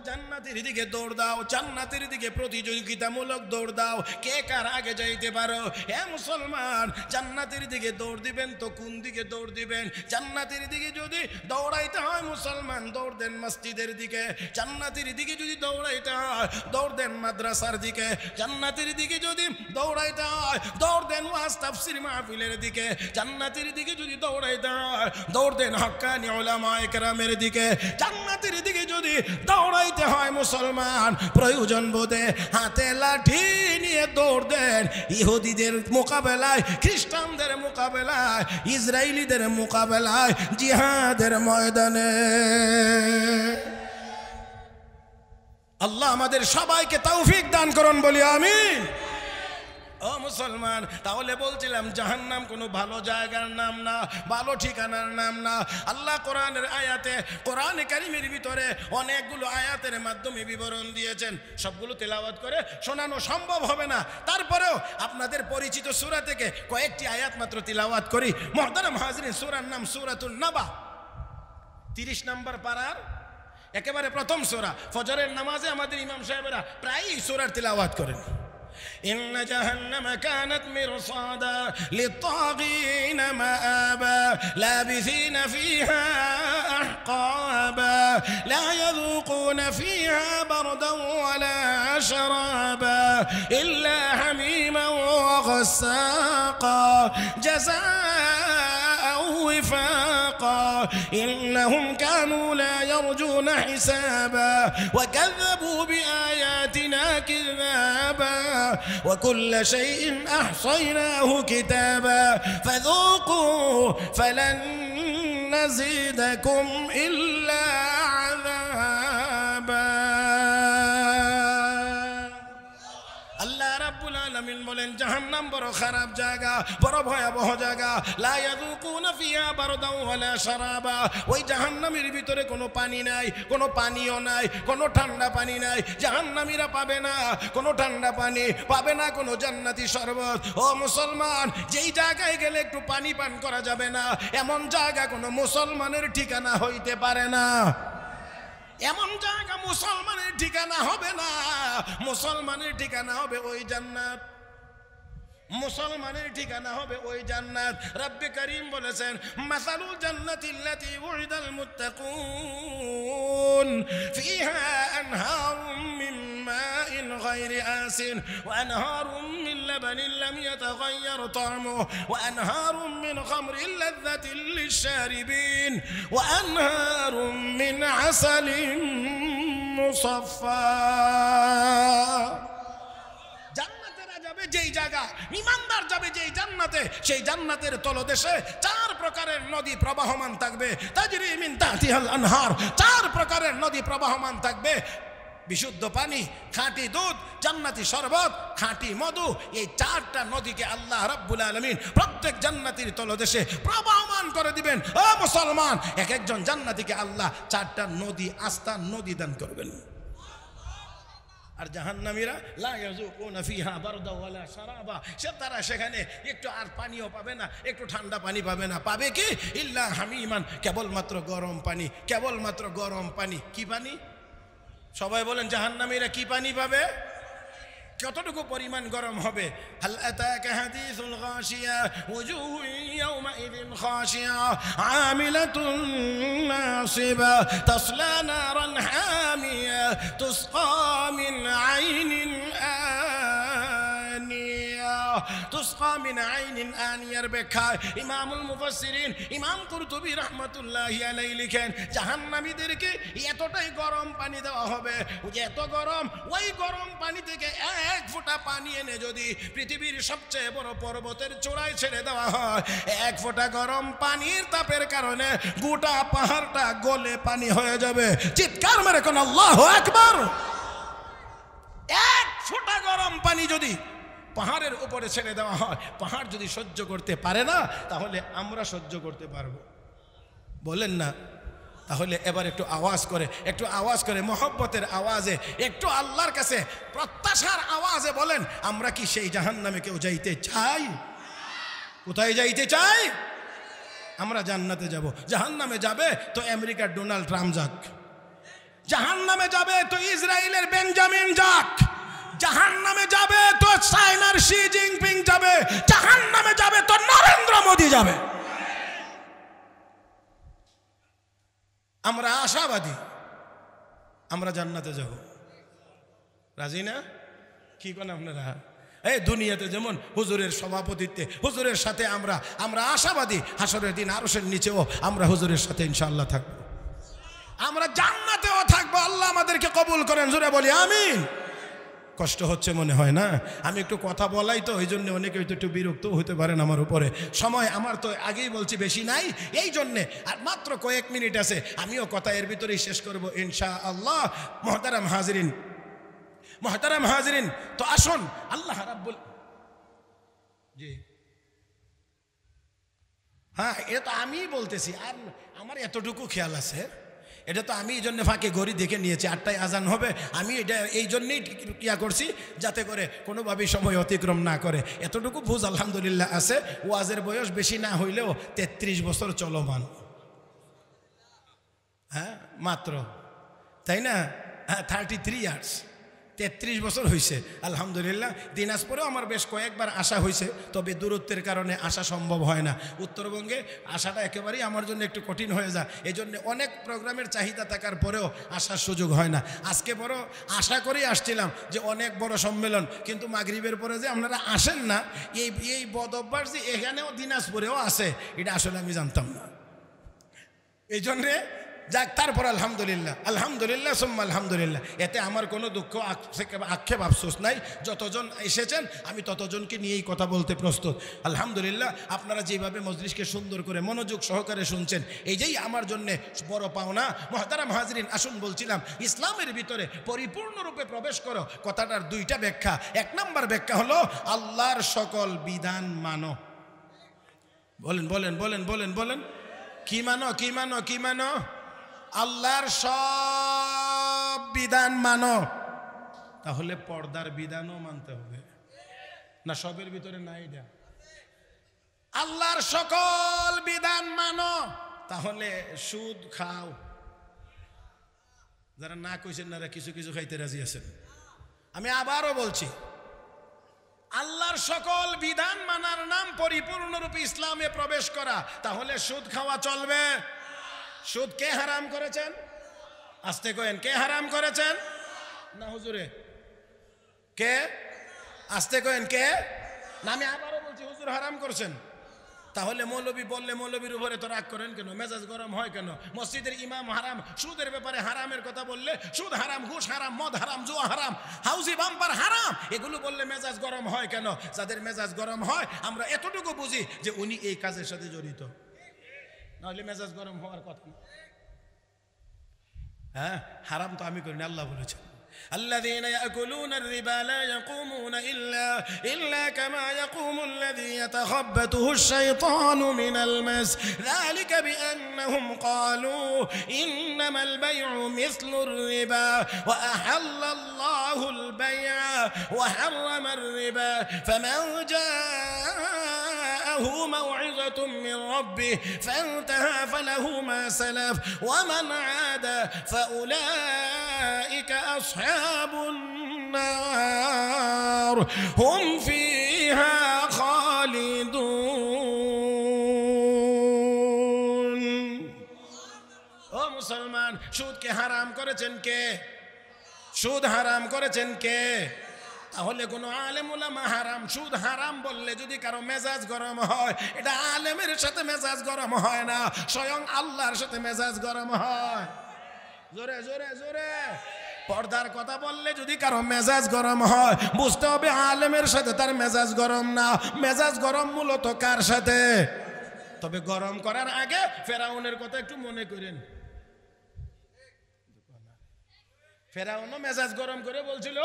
জান্নাতের দিকে দৌড় দাও, জান্নাতের দিকে প্রতিযোগিতামূলক দৌড় দাও। কে কার আগে যাইতে পারো? হে মুসলমান, জান্নাতের দিকে দৌড় দিবেন তো কোন দিকে দৌড় দিবেন? জান্নাতের দিকে যদি দৌড়াইতে হয় মুসলমান, দৌড় দেন মসজিদের দিকে। জান্নাতের দিকে যদি দৌড়াইতে হয়, দৌড় দেন মাদ্রাসার দিকে। জান্নাতের দিকে যদি দৌড়াইতে হয়, দৌড় দেন ওয়াজ তাফসীর মাহফিলের দিকে। জান্নাতের দিকে যদি দৌড়াইতে হয়, দৌড় দেন হক্কানি উলামায়ে কেরামের দিকে। জান্নাতের দিকে যদি দৌড়াইতে হয় মুসলমান, প্রয়োজন বোধে হাতে লাঠি নিয়ে দৌড় দেন ইহুদিদের মোকাবেলায়, খ্রিস্টানদের মোকাবেলায়, ইসরায়েলিদের মোকাবেলায়, জিহাদের ময়দানে। আল্লাহ আমাদের সবাইকে তৌফিক দান করুন, বলি আমিন। ও মুসলমান, তাহলে বলছিলাম জাহান্নাম কোনো ভালো জায়গার নাম না, ভালো ঠিকানার নাম না। আল্লাহ কোরআনের আয়াতে, কোরআনে কারীমের ভিতরে অনেকগুলো আয়াতের মাধ্যমে বিবরণ দিয়েছেন। সবগুলো তেলাওয়াত করে শোনানো সম্ভব হবে না, তারপরেও আপনাদের পরিচিত সূরা থেকে কয়েকটি আয়াত মাত্র তিলাওয়াত করি। মুহতারাম হাজরিন, সূরার নাম সূরাতুন নাবা, 30 নম্বর পারার একেবারে প্রথম সূরা। ফজরের নামাজে আমাদের ইমাম সাহেবেরা প্রায়ই সূরার তিলাওয়াত করেন। إن جهنم كانت مرصادا للطاغين مآبا لابثين فيها أحقابا لا يذوقون فيها بردا ولا شرابا إلا حميما وغساقا جزاء وفاقا إنهم كانوا لا يرجون حسابا وكذبوا بآياتنا كذابا وكل شيء أحصيناه كتابا فذوقوا فلن نزيدكم إلا عذابا। আলামিন বলেন জাহান্নাম বড় খারাপ জায়গা, বড় ভয়াবহ জায়গা। লা ইয়াযুকুনা ফিহা বারদাও ওয়ালা শারাবা। ওই জাহান্নামের ভিতরে কোনো পানি নাই, কোনো পানিও নাই, কোনো ঠান্ডা পানি নাই। জাহান্নামীরা পাবে না কোনো ঠান্ডা পানি, পাবে না কোনো জান্নাতি শরবত। ও মুসলমান, যেই জায়গায় গেলে একটু পানি পান করা যাবে না, এমন জায়গা কোনো মুসলমানের ঠিকানা হইতে পারে না। এমন জায়গা মুসলমানের ঠিকানা হবে না। মুসলমানের ঠিকানা হবে ওই জান্নাত, মুসলমানের ঠিকানা হবে ওই জান্নাত। রব্বে করিম বলেছেন মাসালুল জান্নাতিল্লাতী উইদাল মুত্তাকুন ফিহা আনহারুম মিন মাইন গায়রি আসিন ওয়া আনহারুম মিন লাবানিন লাম ইয়াতাগায়্যার তা'মুহু ওয়া আনহারুম মিন খামরিন লাযযাতিন লিশ-শারিবিন ওয়া আনহারুম মিন আসালিন মুসাফফা। যেই জায়গা ইমানদার যাবে যেই জান্নাতে, সেই জান্নাতের তলদেশে 4 প্রকারের নদী প্রবাহমান থাকবে। তাজরি মিন তাহতিহাল আনহার, 4 প্রকারের নদী প্রবাহমান থাকবে। বিশুদ্ধ পানি, খাঁটি দুধ, জান্নাতি শরবত, খাঁটি মধু, এই 4টা নদীকে আল্লাহ রাব্বুল আলামিন প্রত্যেক জান্নাতীর তলদেশে প্রবাহমান করে দিবেন। ও মুসলমান, এক একজন জান্নাতীকে আল্লাহ 4টা নদী, আস্থা নদী দান করবেন। আর জাহান্নামীরা লা ইয়াযুকুনা ফিহা বারদা ওয়ালা শারাবা, সে তারা সেখানে একটু আর পানিও পাবে না, একটু ঠান্ডা পানি পাবে না। পাবে কি? ইল্লা হামিমান, কেবলমাত্র গরম পানি, কেবলমাত্র গরম পানি। কি পানি? সবাই বলেন জাহান্নামীরা কি পানি পাবে? কতটুকু পরিমাণ গরম হবে? হাল আতাকা হাদিসুল গাশিয়া ওয়াজুহু ইয়াওমাইযিন খাশিয়া আমিলাতুন নাসিবা তাসলা নারান হামিয়া তুসকা মিন আইনিন আনিয়া। তুসকা মিন আইনিন আনিয়ার ব্যাখ্যায় ইমামুল মুফাসসিরিন ইমাম কুরতুবী রাহমাতুল্লাহি আলাইহি লিখেন, জাহান্নামীদেরকে এতটাই গরম পানি দেওয়া হবে, যে এত গরম, ওই গরম পানি থেকে এক ফোঁটা পানি এনে যদি পৃথিবীর সবচেয়ে বড় পর্বতের চূড়ায় ছেড়ে দেওয়া হয়, এক ফোঁটা গরম পানির তাপের কারণে গোটা পাহাড়টা গলে পানি হয়ে যাবে। চিৎকার মেরে কোন আল্লাহু আকবার। এক ফোঁটা গরম পানি যদি পাহাড়ের উপরে ছেড়ে দেওয়া হয়, পাহাড় যদি সহ্য করতে পারে না, তাহলে আমরা সহ্য করতে পারবো? বলেন না? তাহলে এবার একটু আওয়াজ করে মহব্বতের আওয়াজে, একটু আল্লাহর কাছে প্রত্যাশার আওয়াজে বলেন, আমরা কি সেই জাহান্নামে কেউ যাইতে চাই? কোথায় যাইতে চাই? আমরা জান্নাতে যাব। জাহান্নামে যাবে তো আমেরিকার ডোনাল্ড ট্রাম্প যাক, জাহান্নামে যাবে তো ইসরায়েলের বেঞ্জামিন যাক, জাহান্নামে যাবে তো চায়নার শি জিনপিং যাবে, জাহান্নামে যাবে তো নরেন্দ্র মোদী যাবে। আমরা আশাবাদী, আমরা জান্নাতে যাব। রাজি না? কি কোন আপনারা? এই দুনিয়াতে যেমন হুজুরের সভাপতিত্বে হুজুরের সাথে আমরা আশাবাদী, হাসরের দিন আরশের নিচেও আমরা হুজুরের সাথে ইনশাআল্লাহ থাকবো, আমরা জান্নাতেও থাকবো। আল্লাহ আমাদেরকে কবুল করেন, জোরে বলি আমিন। কষ্ট হচ্ছে মনে হয় না? আমি একটু কথা বলাই তো, এই জন্য অনেকে হয়তো একটু বিরক্ত হতে পারেন আমার উপরে। সময় আমার তো আগেই বলছি বেশি নাই, এই জন্যে আর মাত্র কয়েক মিনিট আছে, আমিও কথা এর ভিতরেই শেষ করবো ইনশাআল্লাহ। মুহতারাম হাজিরিন, তো আসুন আল্লাহ রাব্বুল, জি হ্যাঁ, এটা তো আমি বলতেছি, আর আমার এতটুকু খেয়াল আছে, এটা তো আমি এই জন্য ফাঁকে ঘড়ি দেখে নিয়েছি, 8টায় আজান হবে, আমি এটা এই জন্যেই ক্রিয়া করছি যাতে করে কোনোভাবেই সময় অতিক্রম না করে। এতটুকু বুঝ আলহামদুলিল্লাহ আছে। ওয়াজের বয়স বেশি না হইলেও 33 বছর চলমান, হ্যাঁ মাত্র, তাই না? হ্যাঁ, 33 ইয়ার্স, 33 বছর হয়েছে আলহামদুলিল্লাহ। দিনাজপুরেও আমার বেশ কয়েকবার আসা হয়েছে, তবে দূরত্বের কারণে আসা সম্ভব হয় না। উত্তরবঙ্গে আসাটা একেবারেই আমার জন্য একটু কঠিন হয়ে যায়, এই জন্য অনেক প্রোগ্রামের চাহিদা থাকার পরেও আসার সুযোগ হয় না। আজকে বড় আশা করেই আসছিলাম যে অনেক বড় সম্মেলন, কিন্তু মাগরিবের পরে যে আপনারা আসেন না, এই বদ অভ্যাস যে এখানেও দিনাজপুরেও আছে, এটা আসলে আমি জানতাম না। এই জন্যে যাক, তারপর আলহামদুলিল্লাহ সুম্মা আলহামদুলিল্লাহ, এতে আমার কোনো দুঃখ আক্ষেপ আফসোস নাই। যতজন এসেছেন আমি ততজনকে নিয়েই কথা বলতে প্রস্তুত। আলহামদুলিল্লাহ, আপনারা যেভাবে মজলিসকে সুন্দর করে মনোযোগ সহকারে শুনছেন, এই যেই আমার জন্য বড় পাওনা। মুহতারাম হাজরিন, আসুন বলছিলাম, ইসলামের ভিতরে পরিপূর্ণরূপে প্রবেশ করো, কথাটার দুইটা ব্যাখ্যা। 1 নম্বর ব্যাখ্যা হলো আল্লাহর সকল বিধান মানো। বলেন বলেন বলেন বলেন বলেন, কি মানো? কি মানো? কি মানো? আল্লাহর সব বিধান মানো। তাহলে পর্দার বিধানও মানতে হবে না? সবের ভিতরে নাই এটা। আল্লাহর সকল বিধান মানো, তাহলে সুদ খাও। যারা না কইছেন না, কিছু কিছু খাইতে রাজি আছেন। আমি আবারও বলছি, আল্লাহর সকল বিধান মানার নাম পরিপূর্ণরূপে ইসলামে প্রবেশ করা। তাহলে সুদ খাওয়া চলবে? সুদ কে হারাম করেছেন? আস্তে কয়েন, কে হারাম করেছেন? না হুজুরে, কে? আস্তে কয়েন, কে? না, আমি আবারও বলছি, হুজুর হারাম করছেন। তাহলে মৌলবী বললে মৌলবীর উপরে তো রাগ করেন কেন? মেজাজ গরম হয় কেন? মসজিদের ইমাম হারাম, সুদের ব্যাপারে হারামের কথা বললে, সুদ হারাম, ঘুষ হারাম, মদ হারাম, জুয়া হারাম, হাউজি বাম্পার হারাম, এগুলো বললে মেজাজ গরম হয় কেন? যাদের মেজাজ গরম হয়, আমরা এতটুকু বুঝি যে উনি এই কাজের সাথে জড়িত, নাহলে মেজাজ গরম হওয়ার কথা না। হ্যাঁ, হারাম তো আমি করি না, আল্লাহ বলেছেন, الذين يأكلون الربا لا يقومون إلا كما يقوم الذي يتخبطه الشيطان من المس ذلك بأنهم قالوا إنما البيع مثل الربا وأحل الله البيع وحرم الربا فمن جاءه موعظة من ربه فانتهى فله ما سلف ومن عاد فأولئك أصحاب النار هم فيها خالدون। ও মুসলমান, সুদকে হারাম করেছেন কে? সুদ হারাম করেছেন কে? তাহলে কোনো আলেম ওলামা হারাম সুদ হারাম বললে যদি কারো মেজাজ গরম হয়, এটা আলেমের সাথে মেজাজ গরম হয় না, স্বয়ং আল্লাহর সাথে মেজাজ গরম হয়। জোরে জোরে জোরে। পর্দার কথা বললে যদি কারো মেজাজ গরম হয়, বুঝতে হবে আলেমের সাথে তার মেজাজ গরম না, মেজাজ গরম মূলত কার সাথে? তবে গরম করার আগে ফেরাউনের কথা একটু মনে করেন। ফেরাউনও মেজাজ গরম করে বলছিল,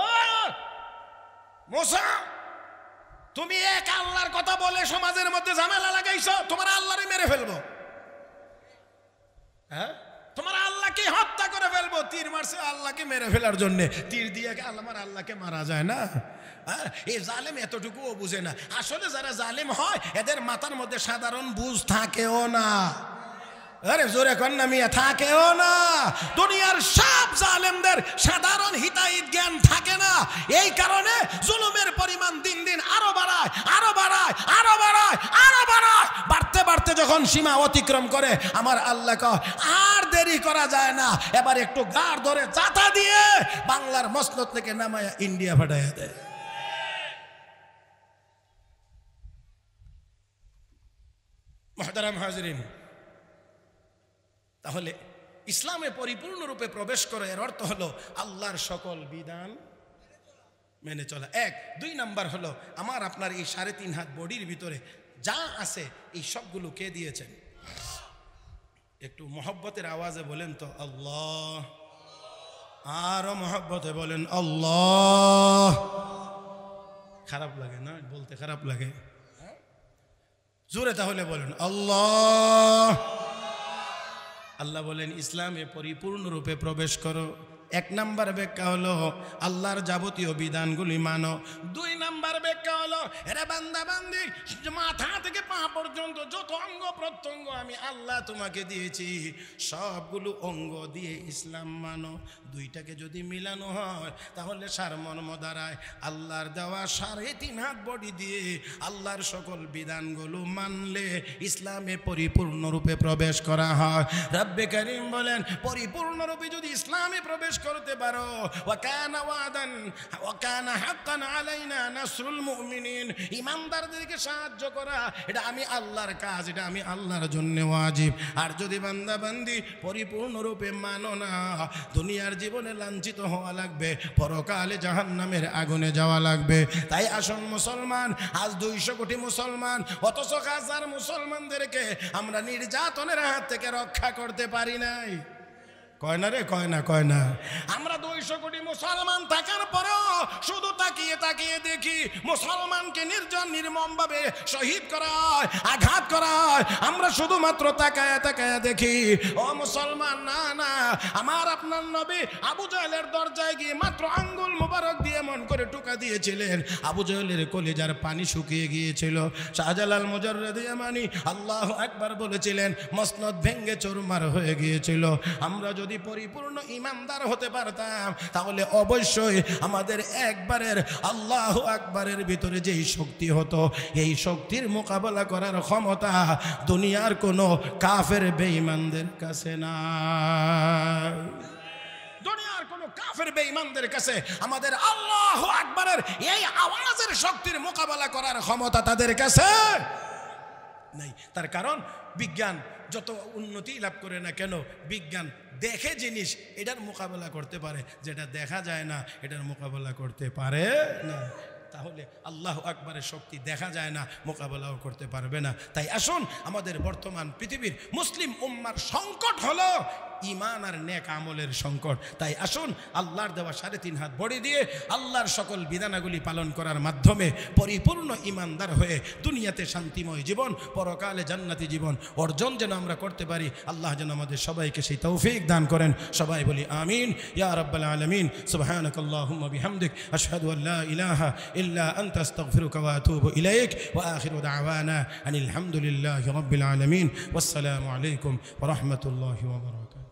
মুসা তুমি এক আল্লাহর কথা বলে সমাজের মধ্যে ঝামেলা লাগাইছো, তোমার আল্লাহরে মেরে ফেলবো। হ্যাঁ, তোমার আল্লাহকে হত্যা করে ফেলবো। তীর মারছে আল্লাহকে মেরে ফেলার জন্য। তীর দিয়ে আমার আল্লাহকে মারা যায় না? এই জালেম এতটুকুও বুঝে না। আসলে যারা জালেম হয় এদের মাথার মধ্যে সাধারণ বুঝ থাকেও না। আরে জোরে কর না মিয়া, থাকেও না। দুনিয়ার সব জালেমদের সাধারণ হিতাহিত জ্ঞান থাকে না। এই কারণে জুলুমের পরিমাণ দিন দিন আরো বাড়ায়, আরো বাড়ায়, আরো বাড়ায়, আরো বাড়ায়। বাড়তে বাড়তে যখন সীমা অতিক্রম করে, আমার আল্লাহ কয় আর দেরি করা যায় না, এবার একটু গাড় ধরে চাতা দিয়ে বাংলার মসনদ থেকে নামায়া ইন্ডিয়া পাঠাইয়া দেয়। মুহতারাম হাজিরিন, তাহলে ইসলামে পরিপূর্ণরূপে প্রবেশ করে এর অর্থ হলো আল্লাহর সকল বিধান মেনে চলা। এক। দুই নাম্বার হলো আমার আপনার এই 3.5 হাত বডির ভিতরে যা আছে এই সবগুলো কে দিয়েছেন? একটু মহব্বতের আওয়াজে বলেন তো আল্লাহ। আরো মহব্বতে বলেন আল্লাহ। খারাপ লাগে না বলতে? খারাপ লাগে? জোরে তাহলে বলেন আল্লাহ। আল্লাহ বলেন ইসলামে পরিপূর্ণরূপে প্রবেশ করো। 1 নাম্বার ব্যাখ্যা হলো আল্লাহর যাবতীয় বিধানগুলি মানো। 2 নাম্বার ব্যাখ্যা হলো এরা বান্দা বান্দি মাথা থেকে পা পর্যন্ত যত অঙ্গ প্রত্যঙ্গ আমি আল্লাহ তোমাকে দিয়েছি সবগুলো অঙ্গ দিয়ে ইসলাম মানো। 2টাকে যদি মিলানো হয় তাহলে সারমর্ম দাঁড়ায় আল্লাহর দেওয়া 3.5 হাত বডি দিয়ে আল্লাহর সকল বিধানগুলো মানলে ইসলামে পরিপূর্ণরূপে প্রবেশ করা হয়। রব্বে কারীম বলেন পরিপূর্ণরূপে যদি ইসলামে প্রবেশ করতে পারো, ওয়াকানা ওয়াদান ওয়াকানা হাক্কান আলাইনা নাসরুল মুমিনিন, ঈমানদারদেরকে সাহায্য করা এটা আমি আল্লাহর কাজ, এটা আমি আল্লাহর জন্য ওয়াজিব। আর যদি বান্দা বান্দি পরিপূর্ণরূপে মানো না, দুনিয়ার জীবনে লাঞ্ছিত হওয়া লাগবে, পরকালে জাহান্নামের আগুনে যাওয়া লাগবে। তাই আসুন মুসলমান, আজ 200 কোটি মুসলমান, অথচ হাজার মুসলমানদেরকে আমরা নির্যাতনের হাত থেকে রক্ষা করতে পারি নাই। কয় না রে, কয় না, কয় না। আমরা 200 কোটি মুসলমান থাকার পরেও শুধু তাকিয়ে তাকিয়ে দেখি মুসলমানকে নির্জন নির্মম ভাবে শহীদ করা হয়, আঘাত করা হয়। আমরা শুধুমাত্র তাকায়া তাকায়া দেখি। ও মুসলমান, না না, আমার আপনার নবী আবু জাহেলের দরজায় গিয়ে মাত্র আঙ্গুল মুবারক দিয়ে মন করে টোকা দিয়েছিলেন। আবু জাহেলের কলিজার পানি শুকিয়ে গিয়েছিল। শাহজালাল মুজাররদি ইয়ামানি আল্লাহু আকবার বলেছিলেন, মসনদ ভেঙ্গে চুরমার হয়ে গিয়েছিল। আমরা যদি পরিপূর্ণ ঈমানদার হতে পারতাম তাহলে অবশ্যই আমাদের একবারের আল্লাহু আকবারের ভিতরে যেই শক্তি হতো, এই শক্তির মোকাবেলা করার ক্ষমতা দুনিয়ার কোনো কাফের বেঈমানদের কাছে নাই। দুনিয়ার কোন কাফের বেঈমানদের কাছে আমাদের আল্লাহু আকবারের এই আওয়াজের শক্তির মোকাবেলা করার ক্ষমতা তাদের কাছে নাই। তার কারণ বিজ্ঞান যত উন্নতি লাভ করে না কেন, বিজ্ঞান দেখে জিনিস এটার মোকাবেলা করতে পারে, যেটা দেখা যায় না এটার মোকাবেলা করতে পারে না। তাহলে আল্লাহু আকবারের শক্তি দেখা যায় না, মোকাবেলাও করতে পারবে না। তাই আসুন, আমাদের বর্তমান পৃথিবীর মুসলিম উম্মার সংকট হলো ঈমান আর নেক আমলের সংকট। তাই আসুন আল্লাহর দেওয়া 3.5 হাত বডি দিয়ে আল্লাহর সকল বিধানাগুলি পালন করার মাধ্যমে পরিপূর্ণ ঈমানদার হয়ে দুনিয়াতে শান্তিময় জীবন, পরকালে জান্নাতি জীবন অর্জন যেন আমরা করতে পারি। আল্লাহ যেন আমাদের সবাইকে সেই তৌফিক দান করেন। সবাই বলি আমিন ইয়া রাব্বাল আলামিন। সুবহানাকাল্লাহুম্মা বিহামদিক আশহাদু আল্লা ইলাহা ইল্লা আনতা আস্তাগফিরুকা ওয়া আতুবু ইলাইক ওয়া আখিরু দাওয়ানা আনিল হামদুলিল্লাহি রাব্বিল আলামিন। ওয়াসসালামু আলাইকুম ওয়া রাহমাতুল্লাহি ওয়া বারাকাতুহু।